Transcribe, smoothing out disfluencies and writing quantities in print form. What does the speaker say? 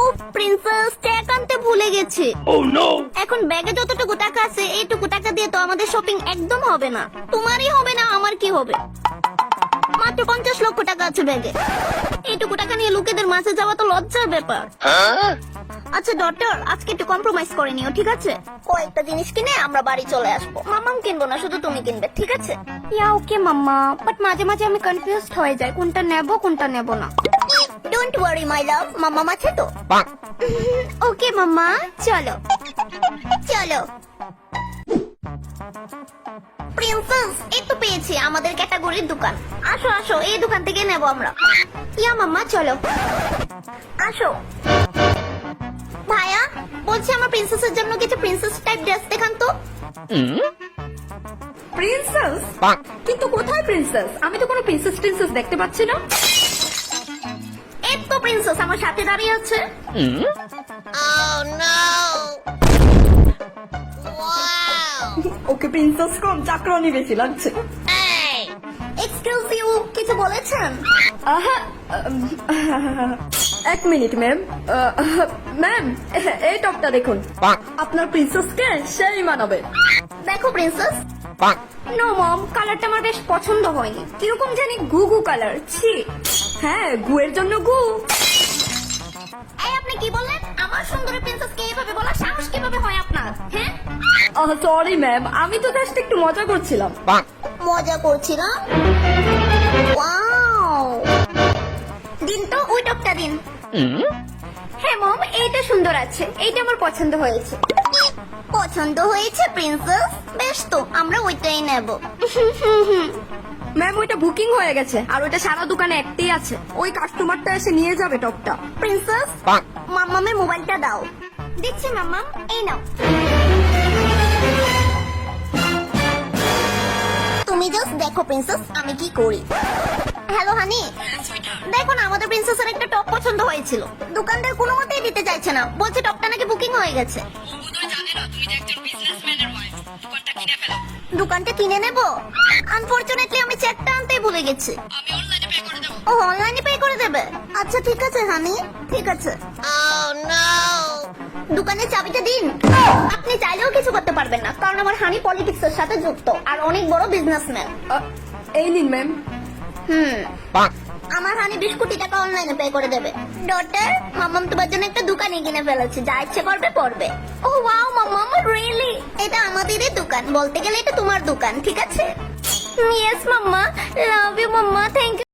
ও princess, check আনতে ভুলে গেছি। এখন ব্যাগে যতটুকু টাকা আছে এইটুকু টাকা দিয়ে তো আমাদের শপিং একদম হবে না। তোমারই হবে না, আমার কি হবে? মাত্র 50 লক্ষ টাকা আছে ব্যাগে। এইটুকু টাকা নিয়ে লোকেদের মাঝে যাওয়া তো লজ্জার ব্যাপার। আচ্ছা ডক্টর, আজকে একটু কম্প্রোমাইজ করে নিও, ঠিক আছে? কয়েকটা জিনিস কিনে আমরা বাড়ি চলে আসবো। মাম্মাম কিনবো না, শুধু তুমি কিনবে, ঠিক আছে? ইয়া ওকে মাম্মা, বাট মাঝে মাঝে আমি কনফিউজড হয়ে যাই কোনটা নেব কোনটা নেব না। ডোন্ট ওয়ারি মাই লাভ, মাম্মাম আছে তো? ওকে মাম্মা, চলো চলো। প্রিন্সেস, এই তো পেয়েছি আমাদের ক্যাটাগরির দোকান। আসো আসো, এই দোকান থেকে নেব আমরা। ইয়া মাম্মা চলো, আসো। ভাইয়া বলছি আমার প্রিন্সেসের জন্য কিছু প্রিন্সেস টাইপ ড্রেস দেখান তো। প্রিন্সেস? কিন্তু কোথায় প্রিন্সেস? আমি তো কোনো প্রিন্সেস দেখতে পাচ্ছি না। এই তো প্রিন্সেস আমার সাথে দাঁড়িয়ে আছে। ওকে প্রিন্সেস কম, চাকরানি বেশি লাগছে। এক্সকিউজ ইউ, কিছু বলেছেন? আহা, এক মিনিট ম্যাম। ম্যাম, এই টপটা দেখুন, আপনার প্রিন্সেসকে সেই মানাবে। দেখো প্রিন্সেস। নো মম, কালারটা আমার বেশ পছন্দ হয়নি। কিরকম জানি গু গু কালার। ছি। হ্যাঁ, গুয়ের জন্য গু। এই আপনি কি বললেন? আমার সুন্দরী প্রিন্সেসকে এইভাবে বলার সাহস কিভাবে হয় আপনার? হ্যাঁ, সরি ম্যাম, আমি তো জাস্ট একটু মজা করছিলাম। মজা করছিলাম। ওয়াও, দিন তো ওই টপটা দিন। হ্যাঁ মম, এইটা সুন্দর আছে, এইটা আমার পছন্দ হয়েছে। পছন্দ হয়েছে প্রিন্সেস? বেশ তো, আমরা ওইটাই নেব। ম্যাম, ওইটা বুকিং হয়ে গেছে, আর ওইটা সারা দোকানে একটাই আছে। ওই কাস্টমারটা এসে নিয়ে যাবে টপটা। প্রিন্সেস, মাম্মামের মোবাইলটা দাও। দিচ্ছি মাম্মাম, এই নাও। তুমি জাস্ট দেখো প্রিন্সেস আমি কি করি। হ্যালো হানি, দেখো না আমাদের প্রিন্সেসের একটা টপ পছন্দ হয়েছিল। দোকানদার কোনো মতেই দিতে চাইছে না, বলছে টপটা নাকি বুকিং হয়ে গেছে। দোকানটা কিনে নেব? আনফরচুনেটলি আমি চেকটা আনতেই ভুলে গেছি। ও অনলাইনে পে করে দেবে? আচ্ছা ঠিক আছে হানি, ঠিক আছে। দোকানের চাবিটা দিন। আপনি চাইলেও কিছু করতে পারবেন না, কারণ আমার হানি পলিটিক্স এর সাথে যুক্ত আর অনেক বড় বিজনেসম্যান। এই নিন ম্যাম। আমার হানি 20 কোটি টাকা অনলাইনে পে করে দেবে। ডটার, মাম্মাম তোমার জন্য একটা দোকানে কিনে ফেলেছে, যা ইচ্ছে করবে পড়বে। ও ওয়াও মাম্মাম, রিয়েলি? এটা আমাদেরই দোকান, বলতে গেলে এটা তোমার দোকান, ঠিক আছে? Yes mamma, love you mamma, thank you.